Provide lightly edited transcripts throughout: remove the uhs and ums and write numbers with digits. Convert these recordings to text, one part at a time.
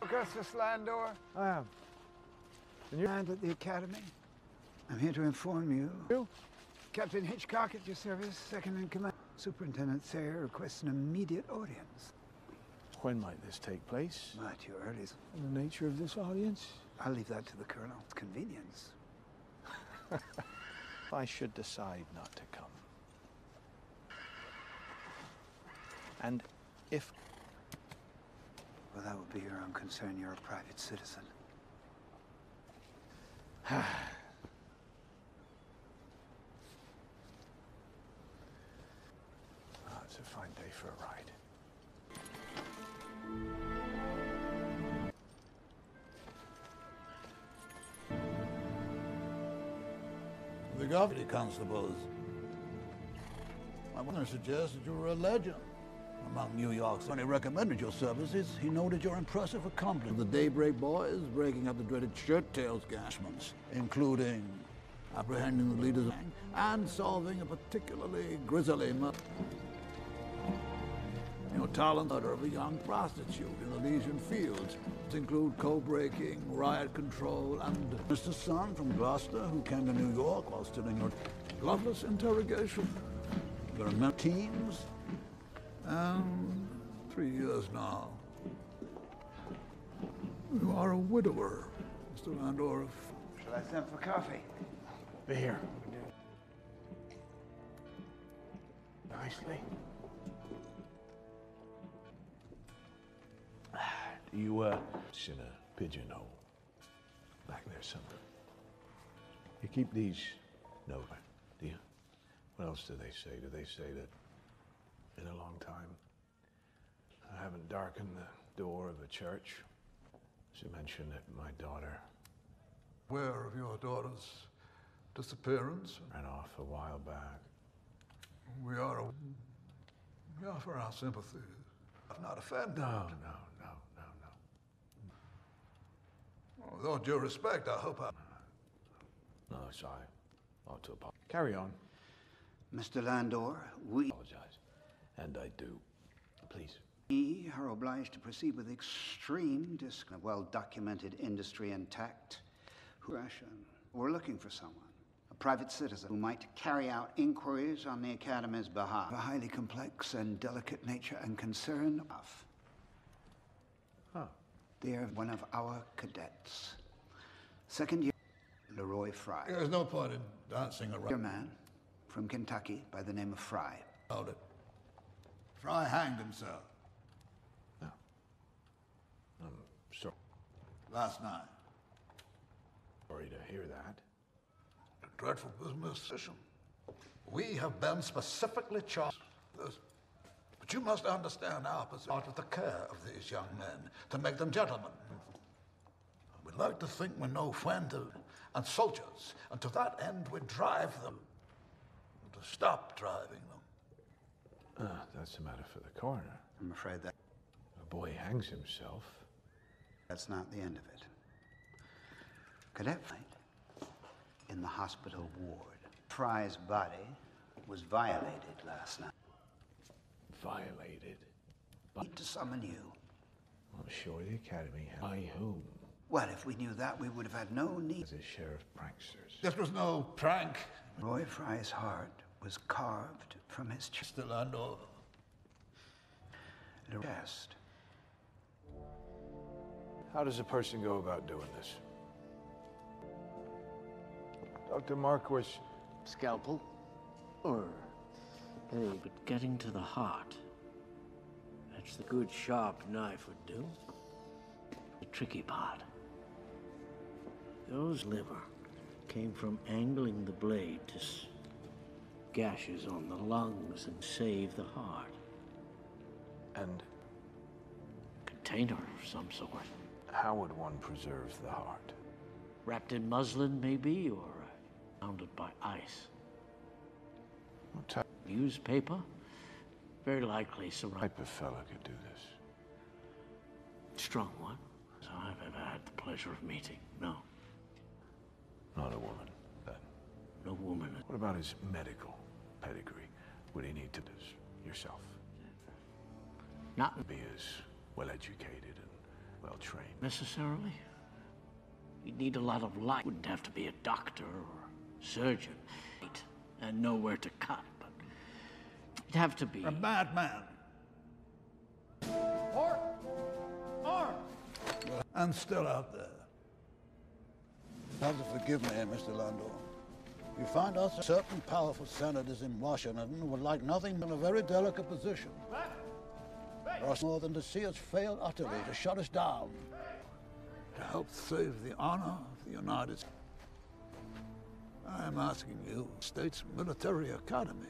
Augustus Landor? I am. And you're at the Academy? I'm here to inform you. You? Captain Hitchcock at your service, second in command. Superintendent Thayer requests an immediate audience. When might this take place? At your earliest. The nature of this audience? I'll leave that to the Colonel's convenience. If I should decide not to come. And if... Well, that would be your own concern. You're a private citizen. Oh, it's a fine day for a ride. The government constables. I want to suggest that you're a legend among New York's. When he recommended your services, he noted your impressive accomplishment. The Daybreak Boys breaking up the dreaded shirt-tails gashments, including apprehending the leaders and solving a particularly grisly murder. Your talent of a young prostitute in the Elysian Fields include code-breaking, riot control, and Mr. Son from Gloucester, who came to New York while still in your gloveless interrogation. There are many teams, and 3 years now. You are a widower, Mr. Landor. Shall I send for coffee? Be here. Nicely. You, it's in a pigeonhole. Back there somewhere. You keep these? No, do you? What else do they say? Do they say that in a long time I haven't darkened the door of a church? Does it mention that my daughter... Aware of your daughter's disappearance? Ran off a while back. We offer our sympathy. I've not offended. No. With all due respect, I hope I... No, sorry. Ought to apologize. Carry on. Mr. Landor, we Apologize. And I do. Please. are obliged to proceed with extreme a well-documented industry and tact. Russian. We're looking for someone, a private citizen, who might carry out inquiries on the Academy's behalf. A highly complex and delicate nature and concern of. Huh. They're one of our cadets. Second year, Leroy Fry. There's no point in dancing around. A man from Kentucky by the name of Fry. About it. Fry hanged himself. No. I'm sorry. Last night. Sorry to hear that. A dreadful business decision. We have been specifically charged with this. But you must understand our position out of the care of these young men to make them gentlemen. We'd like to think we know when to, and soldiers, and to that end we drive them to stop driving them. That's a matter for the coroner. I'm afraid that A boy hangs himself. that's not the end of it. Cadet fight in the hospital ward. Fry's body was violated last night. Violated? Need to summon you. I'm sure the Academy had. By whom? Well, if we knew that, we would have had no need. As a sheriff pranksters. This was no prank. Roy Fry's heart was carved from his chest. Mr. Landor. How does a person go about doing this? Dr. Marquis. Scalpel? Or hey, but getting to the heart. That's the good sharp knife would do. The tricky part. Those liver came from angling the blade to gashes on the lungs and save the heart. And Container of some sort. how would one preserve the heart? Wrapped in muslin, maybe, or surrounded by ice. What type Used paper? Very likely surrounded. of fella could do this? Strong one. So I've ever had the pleasure of meeting. No. Not a woman, then. No woman. What about his medical pedigree? Would he need to do this yourself? Not Be as well educated and well trained. Necessarily? You'd need a lot of light. Wouldn't have to be a doctor or surgeon. And know where to cut, but you'd have to be... A madman. Arms! And still out there. Have to forgive me, Mr. Landor. You find us certain powerful senators in Washington would like nothing but a very delicate position. For us more than to see us fail utterly to shut us down. To help save the honor of the United States. I am asking you, State's Military Academy.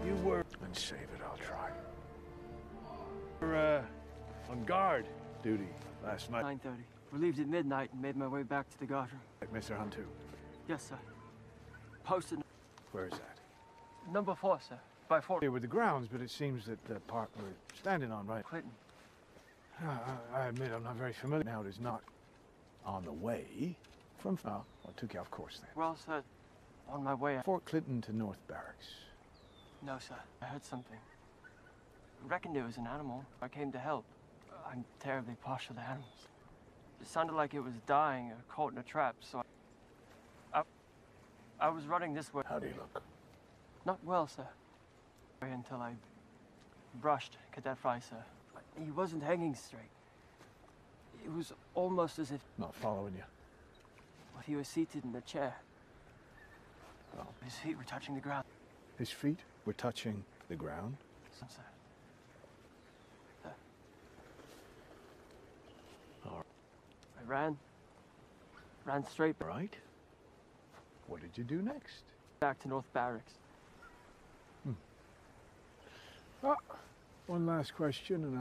You were... And save it, I'll try. You were, on guard duty last night. 9:30. Relieved at midnight and made my way back to the guardroom. Mr. Hunter. Yes, sir. Posted Where is that? number 4, sir. By 4. Here with the grounds, but it seems that the part we're standing on, right? Clinton. I admit I'm not very familiar. Now it is not on the way from... Oh, well, took you off course then. Well, sir, on my way... Fort Clinton to North Barracks. No, sir. I heard something. Reckoned it was an animal. I came to help. I'm terribly partial to animals. It sounded like it was dying or caught in a trap, so I was running this way. How do you look? Not well, sir. Until I brushed Cadet Fry, sir. He wasn't hanging straight. It was almost as if... Not following you. Well, he was seated in a chair. Oh. His feet were touching the ground. His feet were touching the ground? Sir. All right. I ran straight Right. What did you do next? back to North Barracks. One last question, and